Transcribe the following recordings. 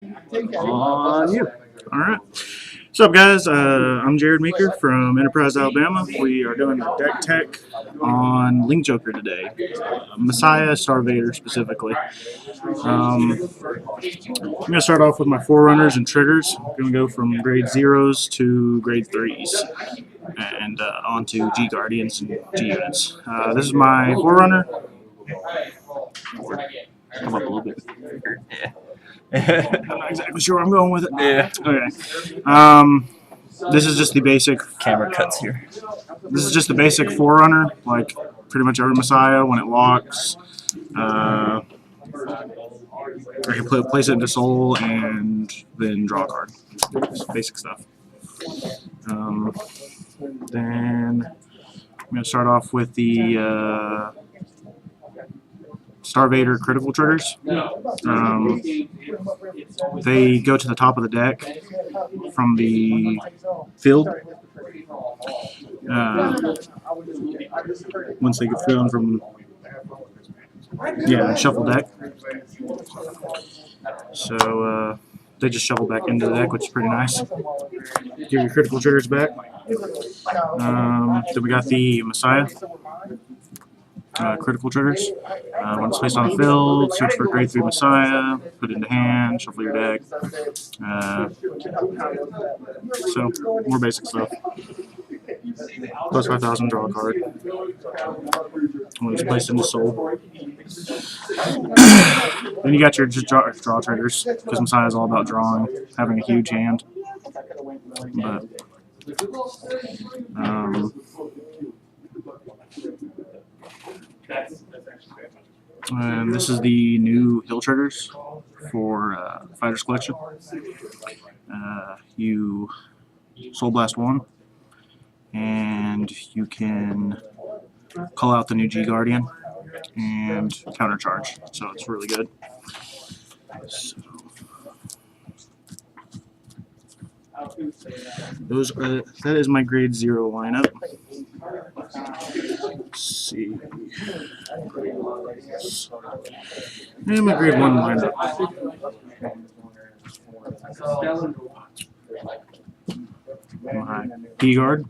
On you. All right. What's up, guys? I'm Jarrid Meeker from Enterprise, Alabama. We are doing a deck tech on Link Joker today. Messiah, Star Vader specifically. I'm going to start off with my Forerunners and triggers. I'm going to go from grade 0s to grade 3s and on to G Guardians and G units. This is my Forerunner. Come up a little bit. I'm not exactly sure where I'm going with it. Yeah. Okay. This is just the basic Camera cuts here. This is just the basic Forerunner, like pretty much every Messiah when it locks. I can place it into Soul and then draw a card. Just basic stuff. Then I'm going to start off with the Star Vader critical triggers. They go to the top of the deck from the field. Once they get filled from shuffle deck. So they just shuffle back into the deck, which is pretty nice. Give your critical triggers back. Then we got the Messiah. Critical triggers. When it's placed on the field, search for grade 3 Messiah, put it into hand, shuffle your deck. So, more basic stuff. Plus 5,000, draw a card. When it's placed into Soul. Then you got your draw triggers, because Messiah is all about drawing, having a huge hand. But, and this is the new hill triggers for Fighters Collection. You Soul Blast 1, and you can call out the new G Guardian and countercharge. So it's really good. So, that is my grade 0 lineup. Let's see. And my grade 1 lineup. My Vanguard,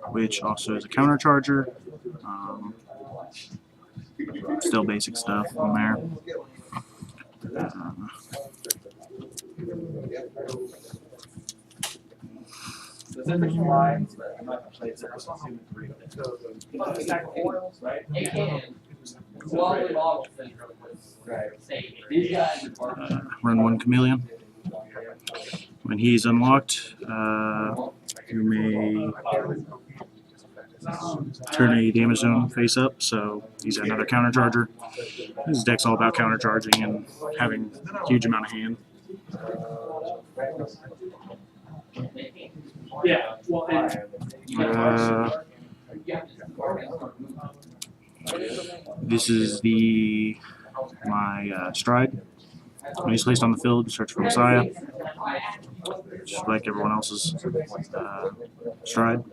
which also is a countercharger. Still basic stuff on there. Run 1 Chameleon. When he's unlocked, you may turn a damage zone face up, so he's another countercharger. His deck's all about countercharging and having a huge amount of hand. This is my Stride. When he's placed on the field, search for Messiah, just like everyone else's Stride.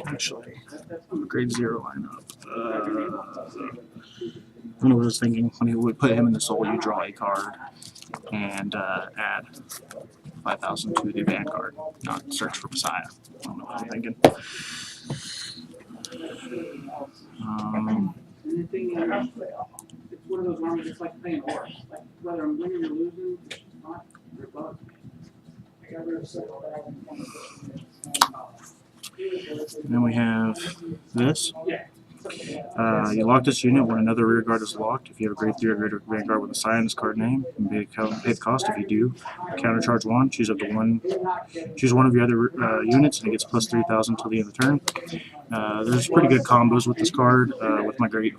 Actually, grade 0 lineup. I was thinking when you would put him in the Soul, you draw a card and add 5,000 to the Vanguard, not search for Messiah. I don't know what I'm thinking. The thing is, it's one of those armies that's like playing a horse. Like whether I'm winning or losing, it's not your both. And then we have this. You lock this unit when another rear guard is locked. If you have a grade 3 or greater Vanguard with a Messiah in this card name, you can pay the cost. If you do, countercharge 1. Choose one of your other units, and it gets plus 3,000 till the end of the turn. There's pretty good combos with this card with a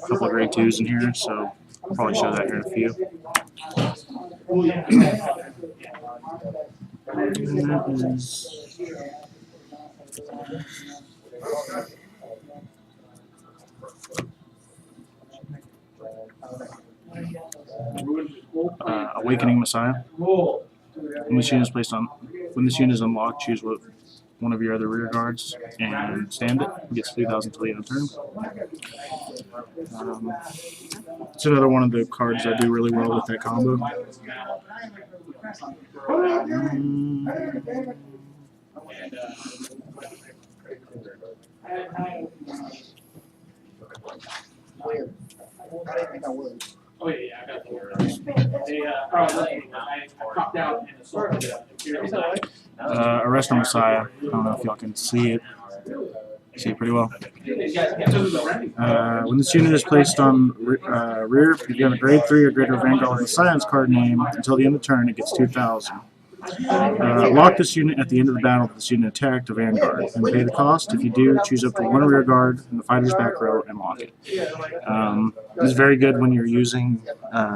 couple of grade 2s in here, so I'll probably show that here in a few. And that is Awakening Messiah. When this unit is unlocked, choose what one of your other rear guards and stand it. It gets 3,000 till the end of turn. It's another one of the cards that do really well with that combo. Oh yeah, I got the word. I popped out and assaulted the Arrest on Messiah. I don't know if y'all can see it. See it pretty well. When this unit is placed on rear, if you have a grade 3 or greater Vanguard with a science card name, until the end of the turn, it gets 2,000. Lock this unit at the end of the battle if this unit attacked a Vanguard, and pay the cost. If you do, choose up to one rear guard in the fighter's back row and lock it. This is very good when you're using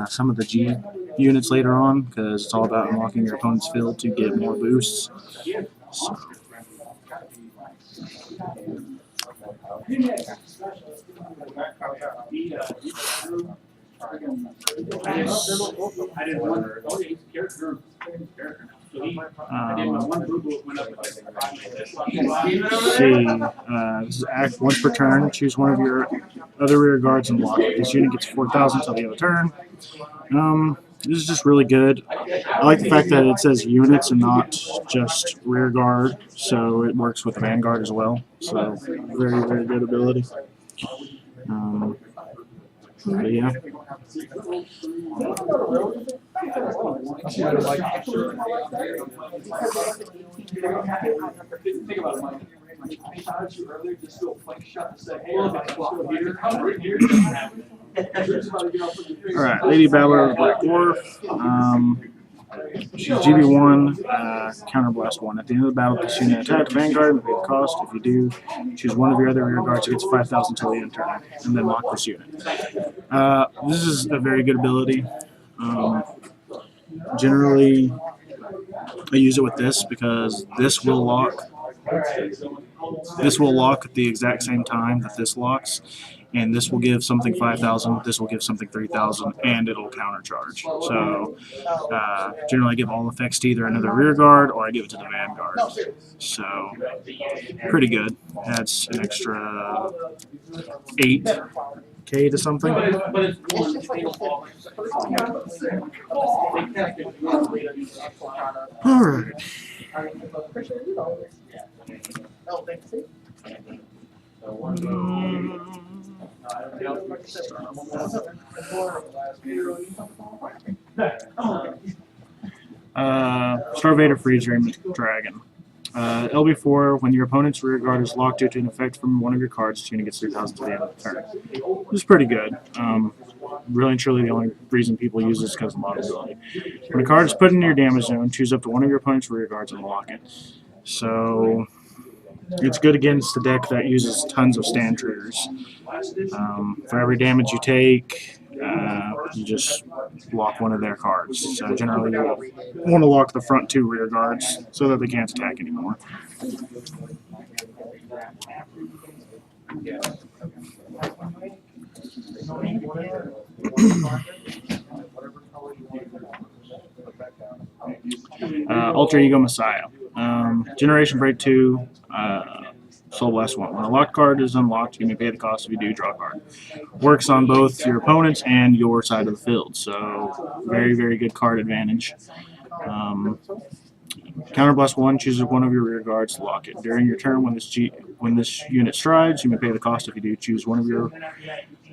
some of the G units later on, because it's all about unlocking your opponent's field to get more boosts. So. This is act once per turn. Choose one of your other rear guards and lock it. This unit gets 4,000 till the end of the turn. This is just really good. I like the fact that it says units and not just rear guard, so it works with the Vanguard as well. So very, very good ability. But yeah. Alright, Lady Battler of Black Dwarf. She's GB1, Counterblast 1. At the end of the battle, this unit attack Vanguard and pay the cost. If you do, choose one of your other rear guards. It gets 5,000 till the end of turn, and then lock this unit. This is a very good ability. Generally, I use it with this because this will lock. This will lock at the exact same time that this locks, and this will give something 5,000, this will give something 3,000, and it'll countercharge. So generally I give all effects to either another rear guard or I give it to the Vanguard. So pretty good. Adds an extra 8K to something. Alright. Starvader Freeze Dragon. LB4, when your opponent's rear guard is locked due to an effect from one of your cards, this unit gets 3,000 to the end of the turn. This is pretty good. Really and truly, the only reason people use this is because of mod ability. When a card is put in your damage zone, choose up to one of your opponent's rear guards and lock it. So it's good against the deck that uses tons of stand triggers. For every damage you take, you just lock one of their cards. So generally you want to lock the front two rear guards so that they can't attack anymore. Alter Ego Messiah. Generation Break 2, Soul Blast 1. When a locked card is unlocked, you may pay the cost. If you do, draw a card. Works on both your opponent's and your side of the field, so very, very good card advantage. Counterblast 1 chooses one of your rear guards to lock it. During your turn, when this unit strides, you may pay the cost. If you do, choose one of your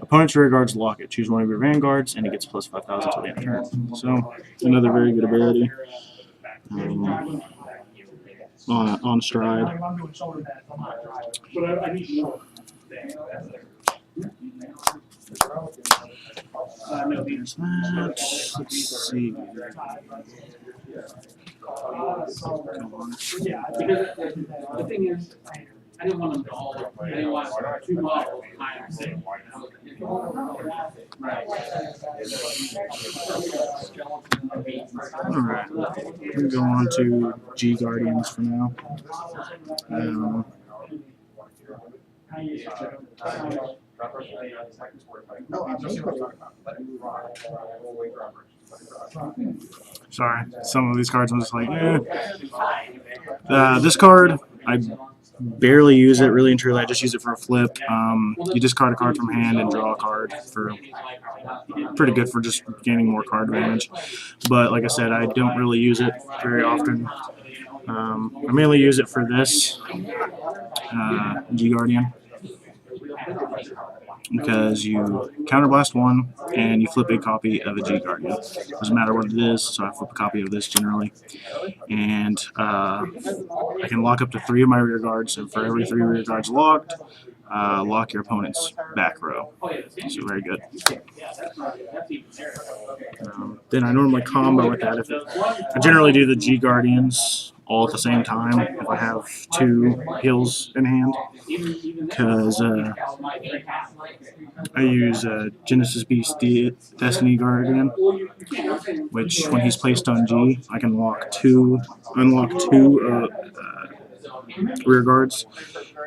opponent's rear guards to lock it. Choose one of your Vanguards, and it gets plus 5,000 till the end of the turn. So, another very good ability. On stride. There's that. Let's see. The thing is, I didn't want them to all, I didn't want two models behind the same. Alright, we're going to go on to G Guardians for now. Sorry, some of these cards I'm just like, eh. This card, I barely use it, really and truly. I just use it for a flip. You discard a card from hand and draw a card for pretty good for just gaining more card advantage. But like I said, I don't really use it very often. I mainly use it for this G Guardian, because you counterblast one and you flip a copy of a G Guardian. Doesn't matter what it is, so I flip a copy of this generally. And I can lock up to 3 of my rear guards, and for every 3 rear guards locked, lock your opponent's back row. So very good. Then I normally combo with that. I generally do the G Guardians all at the same time if I have 2 heals in hand, because I use Genesis Beast Destiny Guardian, which when he's placed on G, I can unlock two rear guards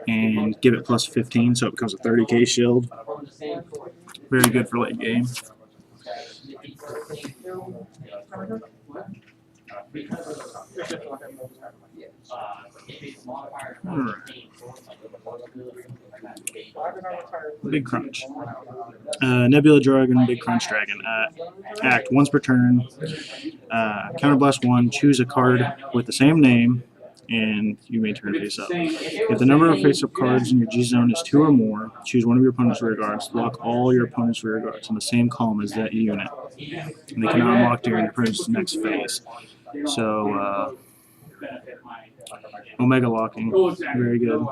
and give it plus 15, so it becomes a 30k shield. Very good for late game. Alright. Big Crunch. Nebula Dragon, Big Crunch Dragon. Act once per turn. Counterblast 1, choose a card with the same name, and you may turn face up. If the number of face-up cards in your G zone is 2 or more, choose one of your opponent's rear guards. Lock all your opponent's rear guards in the same column as that unit, and they cannot unlock during your opponent's next phase. So, Omega locking, very good.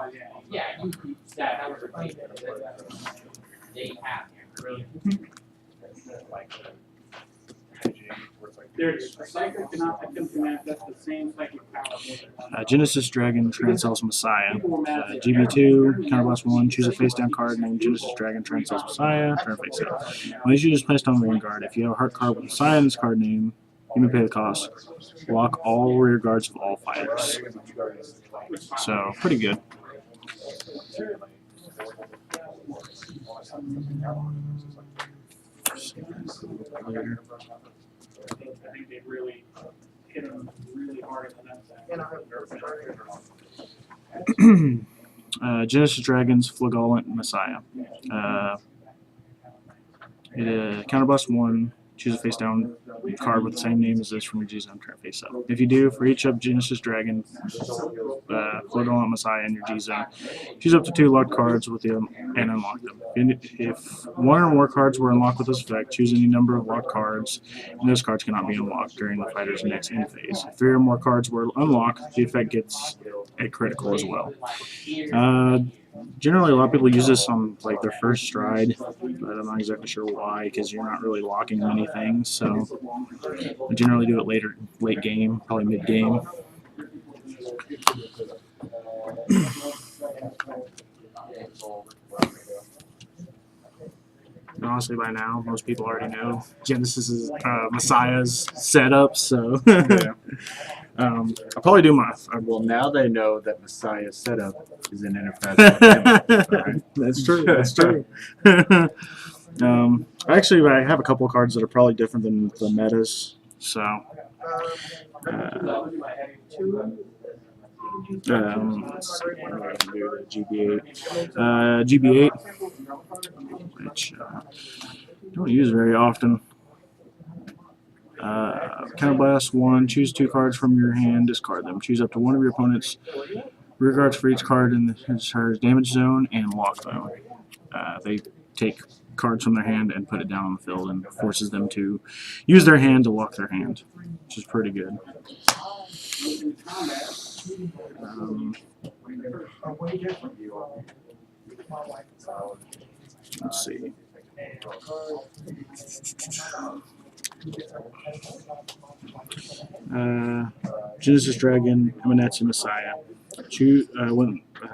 Genesis Dragon Transcells Messiah. GB2, counterblast 1, choose a face-down card named Genesis Dragon Transcells Messiah, turn face up. When this unit is placed on Vanguard, if you have a heart card with Messiah in this card name, you may pay the cost. Lock all rear guards of all fighters. So, pretty good. I think they really hit them really hard at the Genesis Dragons Flagellant Messiah. Counterblast 1, choose a face down card with the same name as this from your G zone, turn face up. If you do, for each of Genesis Dragon Flagellant Messiah in your G zone, choose up to 2 locked cards with you and unlock them. If 1 or more cards were unlocked with this effect, choose any number of locked cards, and those cards cannot be unlocked during the fighter's next end phase. If 3 or more cards were unlocked, the effect gets a critical as well. Generally, a lot of people use this on like their first stride, but I'm not exactly sure why, because you're not really locking many things. So I generally do it late game, probably mid game. Honestly, by now, most people already know Genesis is Messiah's setup, so Yeah. I'll probably do my. Well, now they know that Messiah's setup is in Enterprise. Right? That's true. That's true. Actually, I have a couple of cards that are probably different than the metas. So, let's see what I can do. GB8, GB8, which I don't use very often. Counterblast 1, choose 2 cards from your hand, discard them. Choose up to 1 of your opponent's rear guards for each card in his damage zone and lock them. They take cards from their hand and put it down on the field, and forces them to use their hand to lock their hand, which is pretty good. Let's see. Genesis Dragon, Eminetsu Messiah.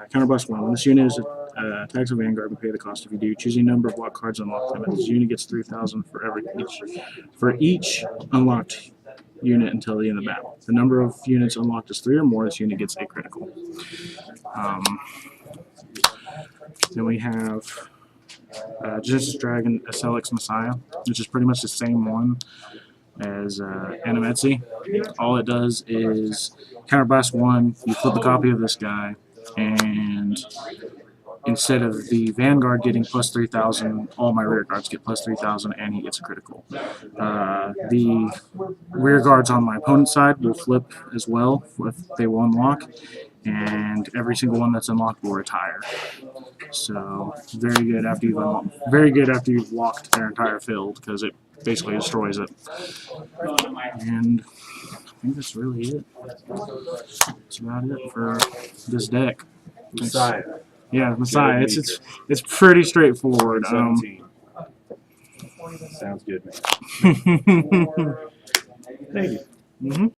Counterblast 1. When this unit is attacks a Vanguard, we pay the cost. If you do, choose a number of locked cards unlock them. This unit gets 3,000 for each unlocked unit until the end of the battle. The number of units unlocked is 3 or more. This unit gets a critical. Then we have Genesis Dragon SLX Messiah, which is pretty much the same one as Animetsi. All it does is counterblast 1, you flip a copy of this guy, and instead of the Vanguard getting plus 3,000, all my rear guards get plus 3,000, and he gets a critical. The rear guards on my opponent's side will flip as well if they will unlock, and every single one that's unlocked will retire. So very good after you've locked their entire field, because it basically destroys it. And I think that's really it. That's about it for this deck. Messiah. Yeah, Messiah. It's pretty straightforward. 17. Sounds good, man. Thank you.